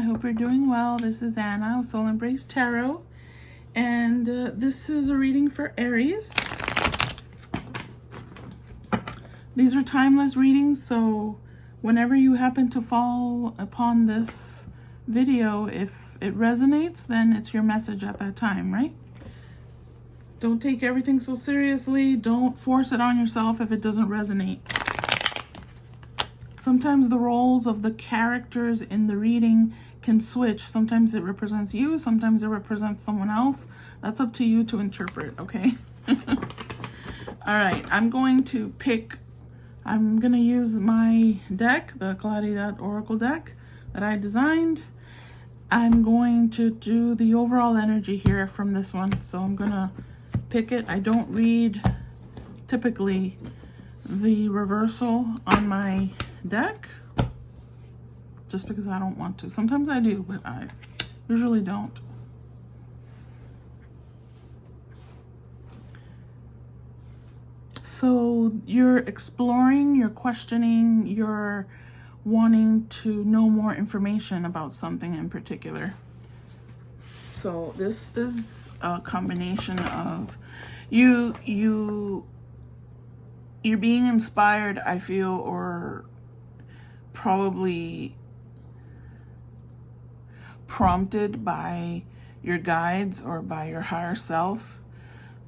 hope you're doing well. This is Anna of Soul Embrace Tarot, and this is a reading for Aries. These are timeless readings, so whenever you happen to fall upon this video, if it resonates, then it's your message at that time, right? Don't take everything so seriously. Don't force it on yourself if it doesn't resonate. Sometimes the roles of the characters in the reading can switch. Sometimes it represents you, sometimes it represents someone else. That's up to you to interpret, okay? All right, I'm going to use my deck, the Claridad Oracle deck that I designed. I'm going to do the overall energy here from this one. So I'm gonna pick it. I don't read typically the reversal on my deck just because I don't want to. Sometimes I do, but I usually don't. So you're exploring, you're questioning, you're wanting to know more information about something in particular. So this is a combination of you're being inspired, I feel, or probably prompted by your guides or by your higher self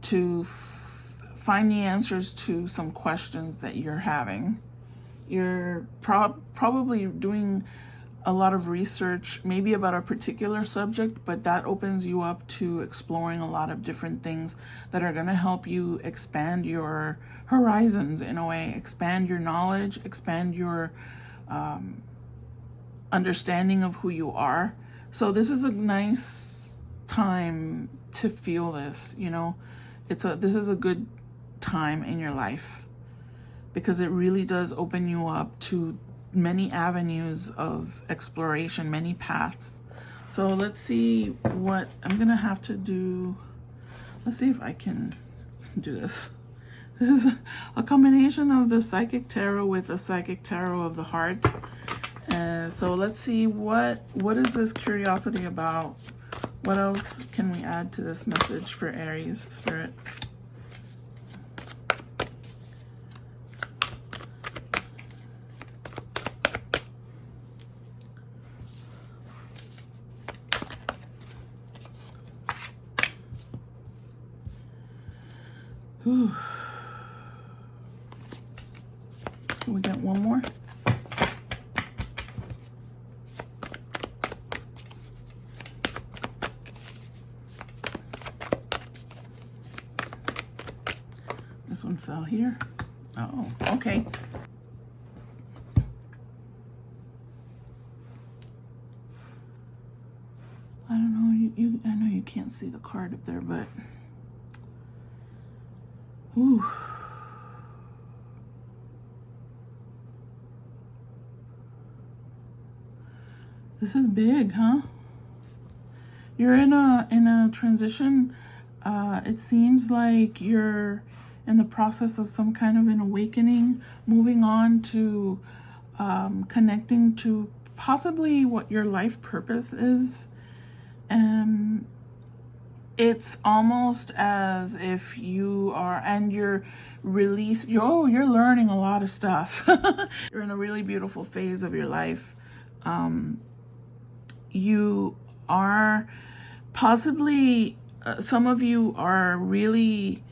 to find the answers to some questions that you're having. You're probably doing a lot of research, maybe about a particular subject, but that opens you up to exploring a lot of different things that are going to help you expand your horizons in a way, expand your knowledge, expand your understanding of who you are. So this is a nice time to feel this, you know. This is a good time in your life because it really does open you up to many avenues of exploration, many paths. So let's see what I'm gonna have to do. Let's see if I can do this. This is a combination of the Psychic Tarot with the Psychic Tarot of the Heart. So let's see what is this curiosity about? What else can we add to this message for Aries Spirit? Whew. Can we get one more? This one fell here. Oh, okay. I don't know. I know you can't see the card up there, but ooh. This is big, huh? You're in a transition. It seems like you're in the process of some kind of an awakening, moving on to connecting to possibly what your life purpose is. It's almost as if you are, and you're learning a lot of stuff. You're in a really beautiful phase of your life. You are possibly, some of you are really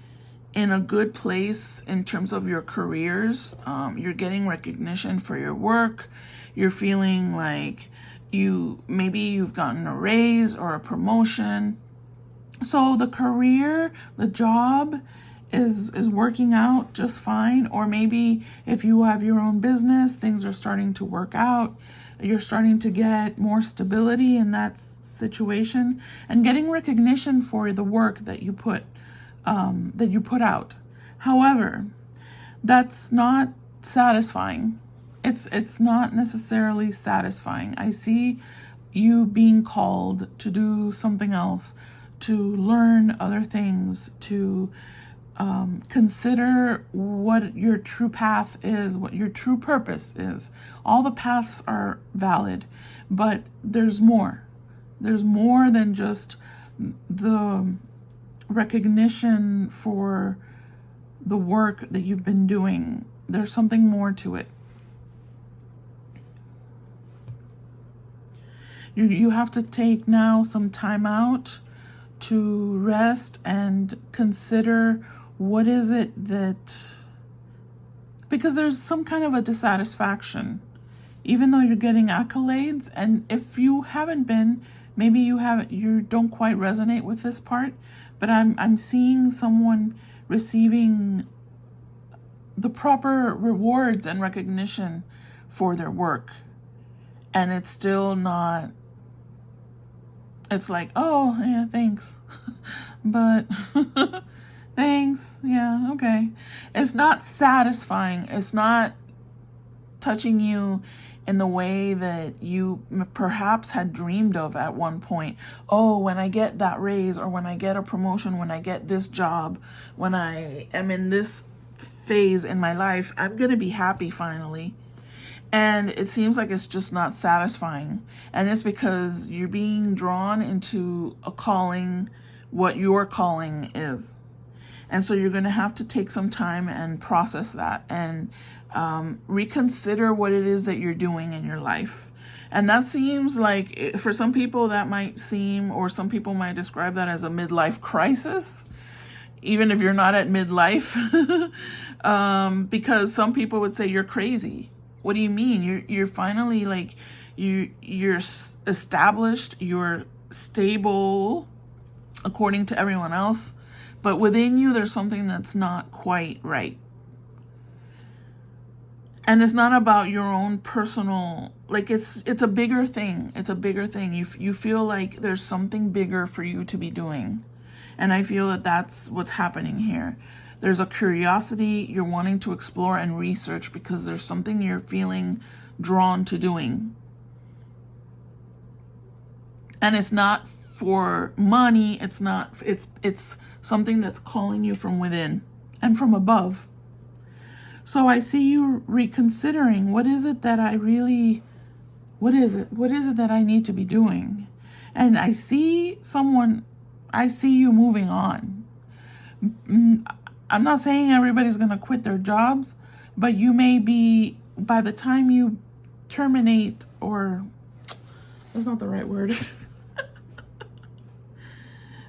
in a good place in terms of your careers. You're getting recognition for your work. You're feeling like maybe you've gotten a raise or a promotion. So the career, the job is working out just fine. Or maybe if you have your own business, things are starting to work out. You're starting to get more stability in that situation and getting recognition for the work that you put out. However, that's not satisfying. It's not necessarily satisfying. I see you being called to do something else, to learn other things, to Consider what your true path is, what your true purpose is. All the paths are valid, but there's more. There's more than just the recognition for the work that you've been doing. There's something more to it. You have to take now some time out to rest and consider what is it that, because there's some kind of a dissatisfaction, even though you're getting accolades. And if you haven't been, maybe you don't quite resonate with this part, but I'm seeing someone receiving the proper rewards and recognition for their work, and it's still not. It's like, oh yeah, thanks, but thanks, yeah, okay. It's not satisfying. It's not touching you in the way that you perhaps had dreamed of at one point. Oh, when I get that raise, or when I get a promotion, when I get this job, when I am in this phase in my life, I'm going to be happy finally. And it seems like it's just not satisfying. And it's because you're being drawn into a calling, what your calling is. And so you're going to have to take some time and process that and reconsider what it is that you're doing in your life. And that seems like, for some people that might seem, or some people might describe that as a midlife crisis, even if you're not at midlife, because some people would say you're crazy. What do you mean? You're finally like, you're established, you're stable according to everyone else, but within you there's something that's not quite right. And it's not about your own personal, like it's a bigger thing. It's a bigger thing. You feel like there's something bigger for you to be doing. And I feel that that's what's happening here. There's a curiosity you're wanting to explore and research because there's something you're feeling drawn to doing. And it's not for money. It's something that's calling you from within and from above. So I see you reconsidering, what is it that I need to be doing? And I see you moving on. I'm not saying everybody's going to quit their jobs, but you may be, by the time you terminate, or that's not the right word.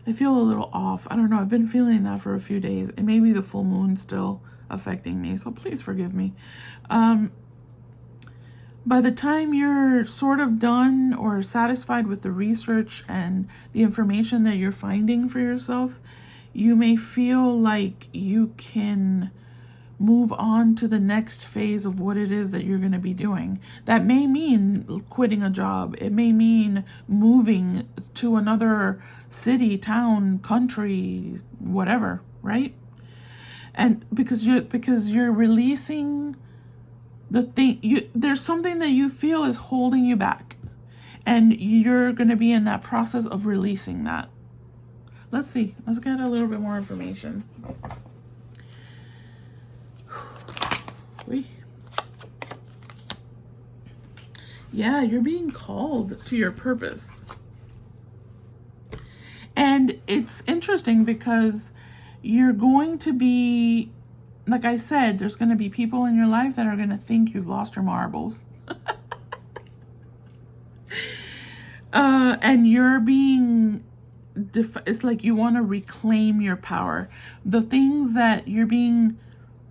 I feel a little off. I don't know. I've been feeling that for a few days. It may be the full moon still affecting me, so please forgive me. By the time you're sort of done or satisfied with the research and the information that you're finding for yourself, you may feel like you can move on to the next phase of what it is that you're going to be doing. That may mean quitting a job. It may mean moving to another city, town, country, whatever, right? And because you're releasing the thing, there's something that you feel is holding you back, and you're going to be in that process of releasing that. Let's see. Let's get a little bit more information. Yeah, you're being called to your purpose. And it's interesting because you're going to be, like I said, there's going to be people in your life that are going to think you've lost your marbles. And you're being, it's like you want to reclaim your power. The things that you're being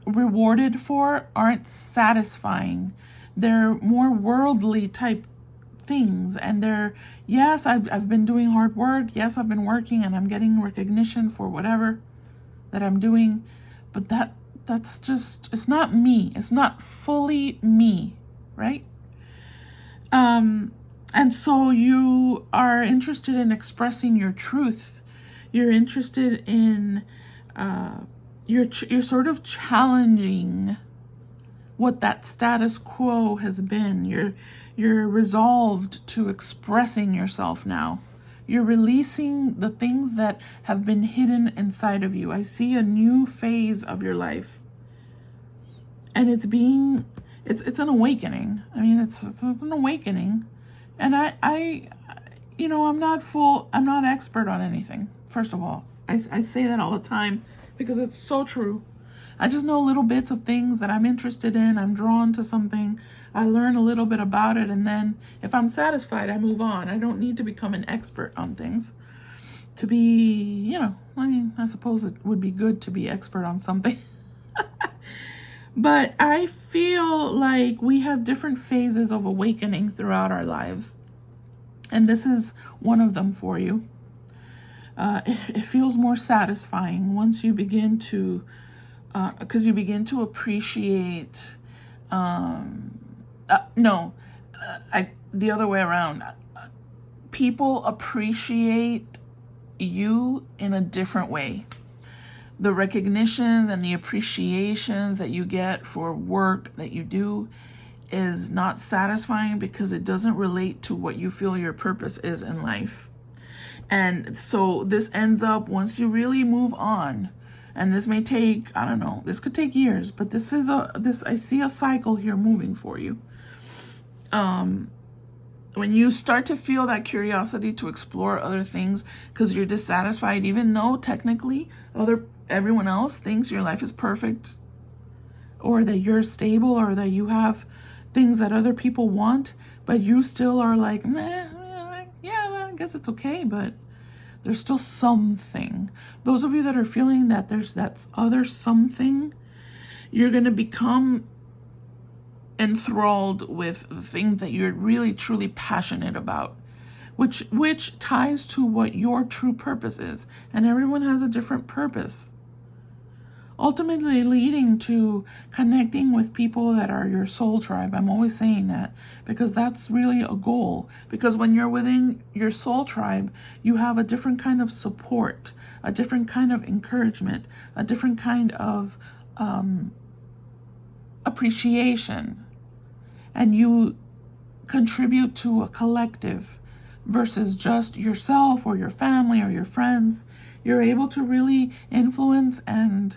rewarded for aren't satisfying. They're more worldly type things, and they're, yes, I've been doing hard work, yes, I've been working and I'm getting recognition for whatever that I'm doing, but that's just, it's not me. It's not fully me, right? And so you are interested in expressing your truth. You're interested in, you're sort of challenging what that status quo has been. You're resolved to expressing yourself now, You're releasing the things that have been hidden inside of you. I see a new phase of your life. And it's an awakening. I mean, it's an awakening. And I'm not expert on anything. First of all, I say that all the time because it's so true. I just know little bits of things that I'm interested in. I'm drawn to something. I learn a little bit about it. And then if I'm satisfied, I move on. I don't need to become an expert on things to be, I suppose it would be good to be expert on something. But I feel like we have different phases of awakening throughout our lives. And this is one of them for you. It feels more satisfying once you begin to, because you begin to appreciate, the other way around. People appreciate you in a different way. The recognitions and the appreciations that you get for work that you do is not satisfying because it doesn't relate to what you feel your purpose is in life. And so this ends up, once you really move on, and this may take, I don't know, this could take years, but I see a cycle here moving for you. When you start to feel that curiosity to explore other things because you're dissatisfied, even though technically everyone else thinks your life is perfect, or that you're stable, or that you have things that other people want, but you still are like, I guess it's okay, but there's still something. Those of you that are feeling that there's that other something, you're going to become enthralled with the thing that you're really truly passionate about, which ties to what your true purpose is. And everyone has a different purpose, ultimately leading to connecting with people that are your soul tribe. I'm always saying that because that's really a goal. Because when you're within your soul tribe, you have a different kind of support, a different kind of encouragement, a different kind of appreciation. And you contribute to a collective versus just yourself or your family or your friends. You're able to really influence and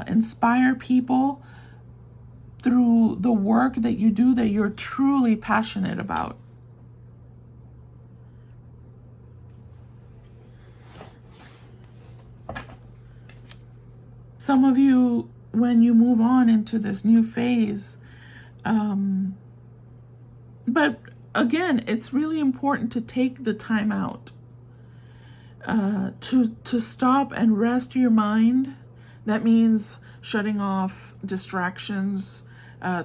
inspire people through the work that you do that you're truly passionate about. Some of you, when you move on into this new phase, but again, it's really important to take the time out to stop and rest your mind. That means shutting off distractions.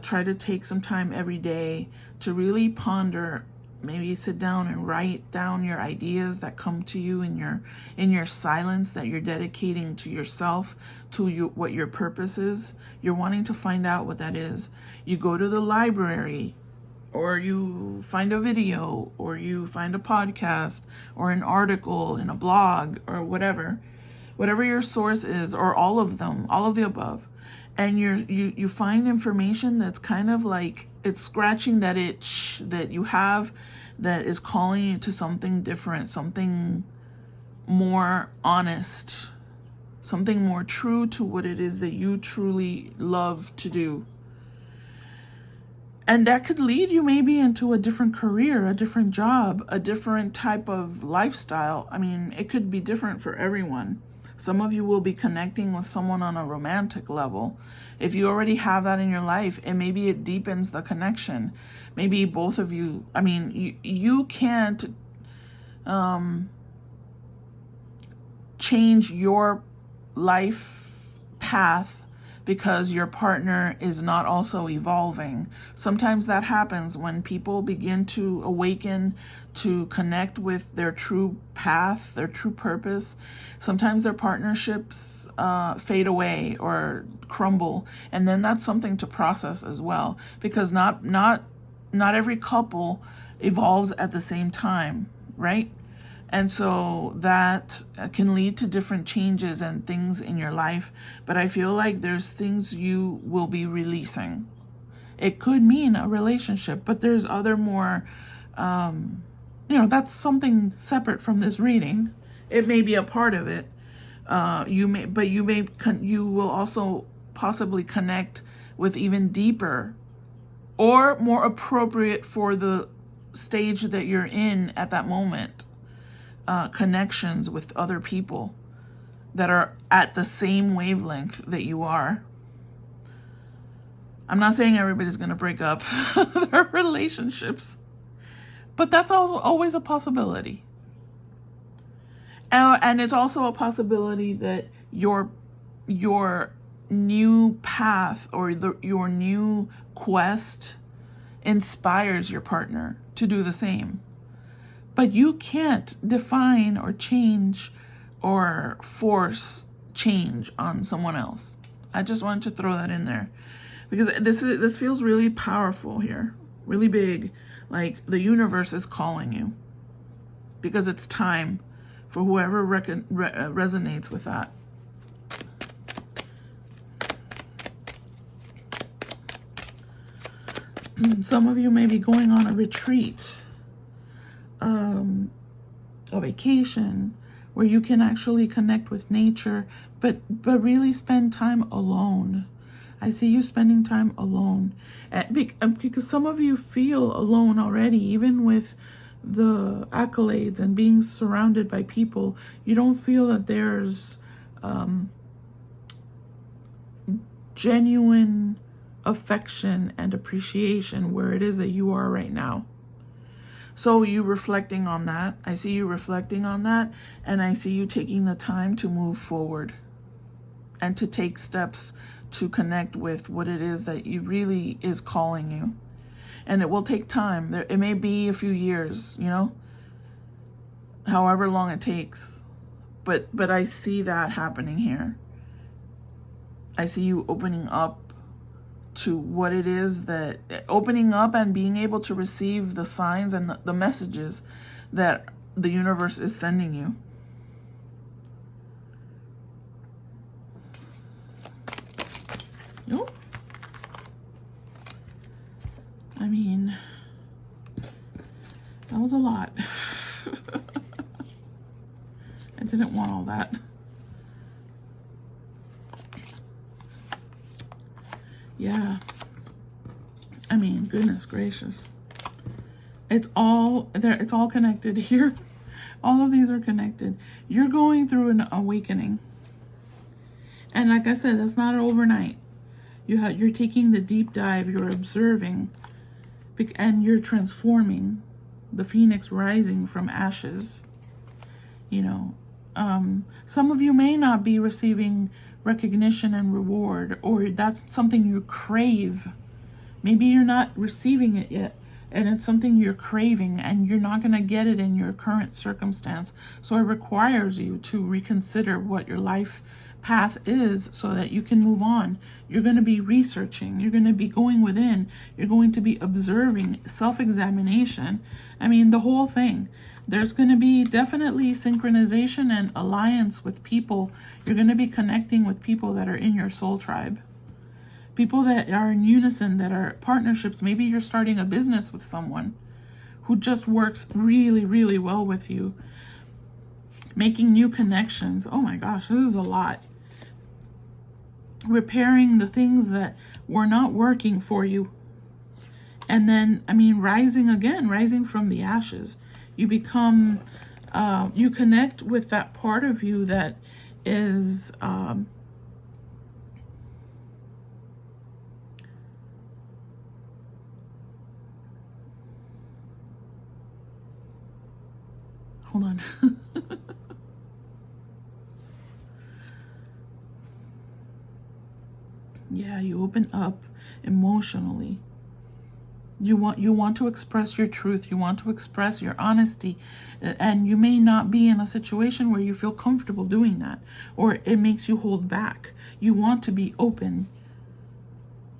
Try to take some time every day to really ponder. Maybe sit down and write down your ideas that come to you in your silence that you're dedicating to yourself, to what your purpose is. You're wanting to find out what that is. You go to the library, or you find a video, or you find a podcast, or an article in a blog, or whatever your source is, or all of them, all of the above. And you find information that's kind of like it's scratching that itch that you have, that is calling you to something different, something more honest, something more true to what it is that you truly love to do. And that could lead you maybe into a different career, a different job, a different type of lifestyle. I mean, it could be different for everyone. Some of you will be connecting with someone on a romantic level. If you already have that in your life, and maybe it deepens the connection. Maybe both of you, I mean, you can't change your life path because your partner is not also evolving. Sometimes that happens when people begin to awaken, to connect with their true path, their true purpose. Sometimes their partnerships fade away or crumble, and then that's something to process as well, because not every couple evolves at the same time, right? And so that can lead to different changes and things in your life. But I feel like there's things you will be releasing. It could mean a relationship, but there's other more that's something separate from this reading. It may be a part of it. You will also possibly connect with even deeper or more appropriate for the stage that you're in at that moment, connections with other people that are at the same wavelength that you are. I'm not saying everybody's going to break up their relationships, but that's also always a possibility. And it's also a possibility that your new path or your new quest inspires your partner to do the same. But you can't define or change or force change on someone else. I just wanted to throw that in there because this feels really powerful here, really big, like the universe is calling you, because it's time for whoever resonates with that. Some of you may be going on a retreat, a vacation, where you can actually connect with nature, but really spend time alone. I see you spending time alone, because some of you feel alone already, even with the accolades and being surrounded by people. You don't feel that there's genuine affection and appreciation where it is that you are right now. So you reflecting on that. I see you reflecting on that, and I see you taking the time to move forward and to take steps to connect with what it is that you really is calling you. And it will take time. It may be a few years, however long it takes. But I see that happening here. I see you opening up to what it is that, opening up and being able to receive the signs and the messages that the universe is sending you. Nope. I mean, that was a lot. I didn't want all that. Yeah. I mean, goodness gracious. It's all there. It's all connected here. All of these are connected. You're going through an awakening. And like I said, that's not overnight. You're taking the deep dive, you're observing, and you're transforming, the phoenix rising from ashes. Some of you may not be receiving recognition and reward, or that's something you crave. Maybe you're not receiving it yet, and it's something you're craving, and you're not going to get it in your current circumstance. So it requires you to reconsider what your life path is so that you can move on. You're going to be researching. You're going to be going within. You're going to be observing, self-examination. I mean, the whole thing. There's going to be definitely synchronization and alliance with people. You're going to be connecting with people that are in your soul tribe. People that are in unison, that are partnerships. Maybe you're starting a business with someone who just works really, really well with you. Making new connections. Oh my gosh, this is a lot. Repairing the things that were not working for you. And then, rising from the ashes. You become, you connect with that part of you that is, hold on. Yeah, you open up emotionally. You want to express your truth. You want to express your honesty. And you may not be in a situation where you feel comfortable doing that, or it makes you hold back. You want to be open.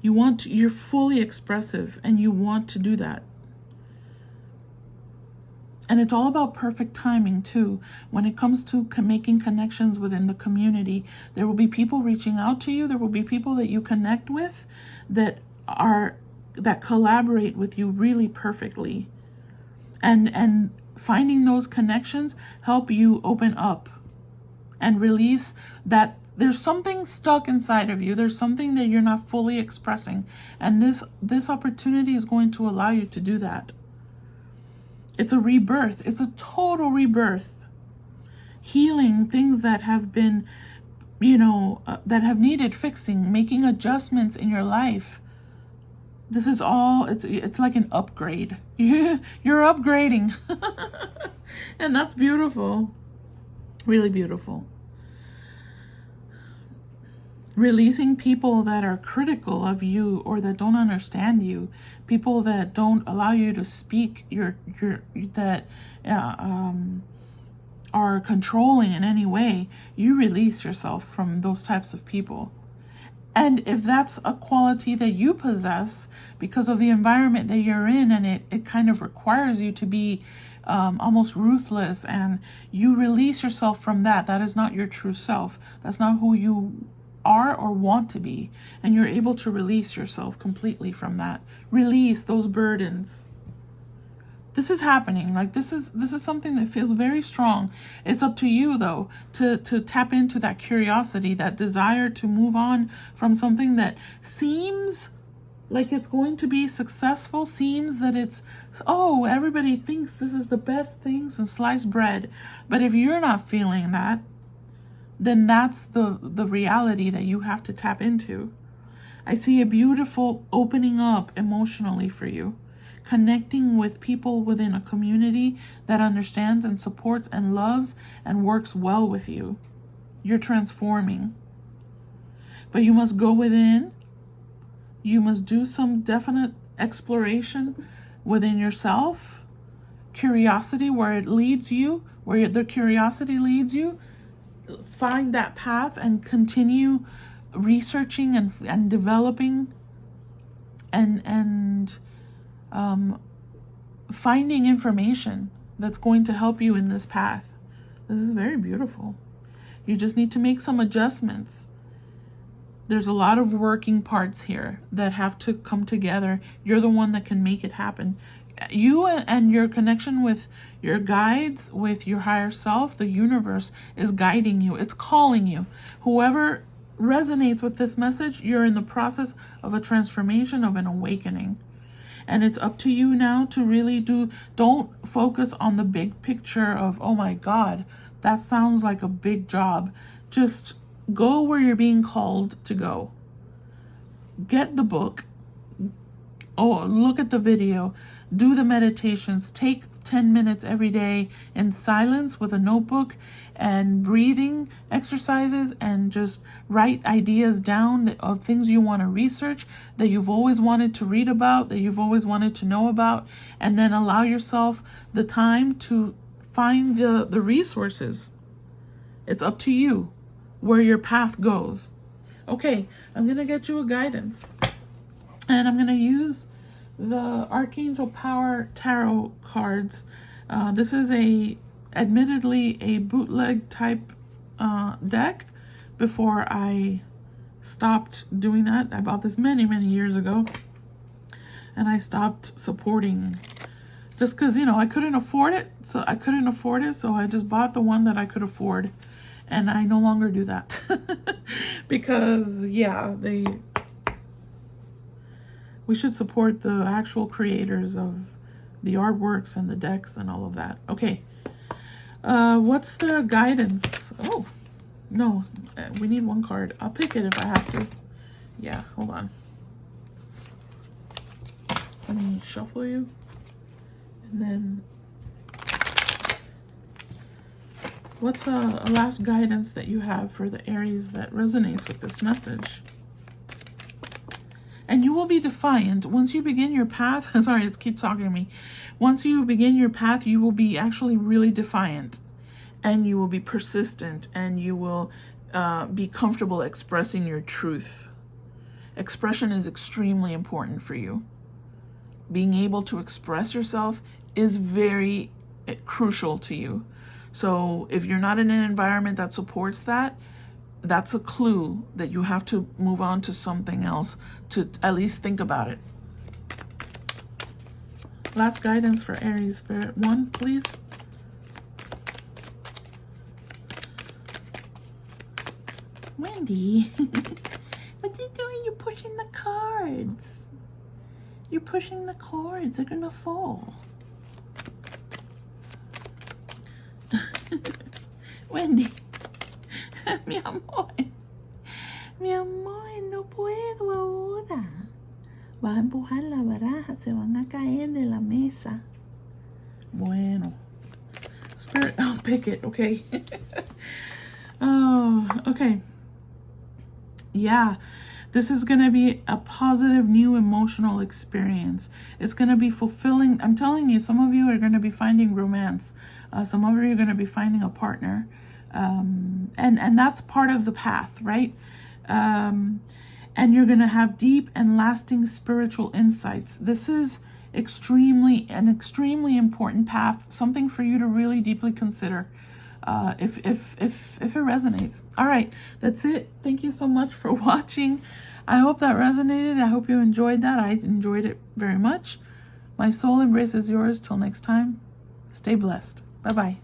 You're fully expressive, and you want to do that. And it's all about perfect timing too. When it comes to making connections within the community, there will be people reaching out to you. There will be people that you connect with that collaborate with you really perfectly. And finding those connections help you open up and release that there's something stuck inside of you. There's something that you're not fully expressing. And this opportunity is going to allow you to do that. It's a rebirth. It's a total rebirth. Healing things that have been, that have needed fixing, making adjustments in your life. This is all, it's like an upgrade. You're upgrading. And that's beautiful. Really beautiful. Releasing people that are critical of you or that don't understand you, people that don't allow you to speak, that are controlling in any way. You release yourself from those types of people. And if that's a quality that you possess because of the environment that you're in, and it kind of requires you to be almost ruthless, and you release yourself from that, that is not your true self. That's not who you are or want to be. And you're able to release yourself completely from that. Release those burdens. This is happening. Like this is something that feels very strong. It's up to you though to tap into that curiosity, that desire to move on from something that seems like it's going to be successful, seems that everybody thinks this is the best thing since sliced bread. But if you're not feeling that, then that's the reality that you have to tap into. I see a beautiful opening up emotionally for you, connecting with people within a community that understands and supports and loves and works well with you. You're transforming. But you must go within. You must do some definite exploration within yourself. Curiosity, where it leads you, where the curiosity leads you. Find that path and continue researching and developing and finding information that's going to help you in this path. This is very beautiful. You just need to make some adjustments. There's a lot of working parts here that have to come together. You're the one that can make it happen. You and your connection with your guides, with your higher self, the universe is guiding you. It's calling you. Whoever resonates with this message, you're in the process of a transformation, of an awakening. And it's up to you now to really don't focus on the big picture of, oh my God, that sounds like a big job. Just go where you're being called to go. Get the book. Look at the video. Do the meditations. Take 10 minutes every day in silence with a notebook and breathing exercises, and just write ideas down of things you want to research, that you've always wanted to read about, that you've always wanted to know about, and then allow yourself the time to find the resources. It's up to you where your path goes. Okay, I'm going to get you a guidance, and I'm going to use the Archangel Power Tarot cards. This is admittedly a bootleg type deck. Before I stopped doing that, I bought this many years ago, and I stopped supporting just because I couldn't afford it. So I just bought the one that I could afford, and I no longer do that because we should support the actual creators of the artworks and the decks and all of that. Okay. What's the guidance? Oh, no. We need one card. I'll pick it if I have to. Yeah, hold on. Let me shuffle you. And then what's a last guidance that you have for the Aries that resonates with this message? And you will be defiant. Once you begin your path, sorry, it's keep talking to me. Once you begin your path, you will be actually really defiant. And you will be persistent. And you will be comfortable expressing your truth. Expression is extremely important for you. Being able to express yourself is very crucial to you. So if you're not in an environment that supports that, that's a clue that you have to move on to something else, to at least think about it. Last guidance for Aries, Spirit. One, please. Wendy, what are you doing? You're pushing the cards. You're pushing the cards. They're gonna fall. Wendy, mi amor, no puedo ahora. Va a empujar la baraja, se van a caer de la mesa. Bueno, Spirit, I'll pick it, okay? Oh, okay. Yeah, this is going to be a positive new emotional experience. It's going to be fulfilling. I'm telling you, some of you are going to be finding romance. Some of you are going to be finding a partner. And that's part of the path, right? And you're going to have deep and lasting spiritual insights. This is an extremely important path, something for you to really deeply consider. If it resonates. All right, that's it. Thank you so much for watching. I hope that resonated. I hope you enjoyed that. I enjoyed it very much. My soul embraces yours. Till next time, stay blessed. Bye-bye.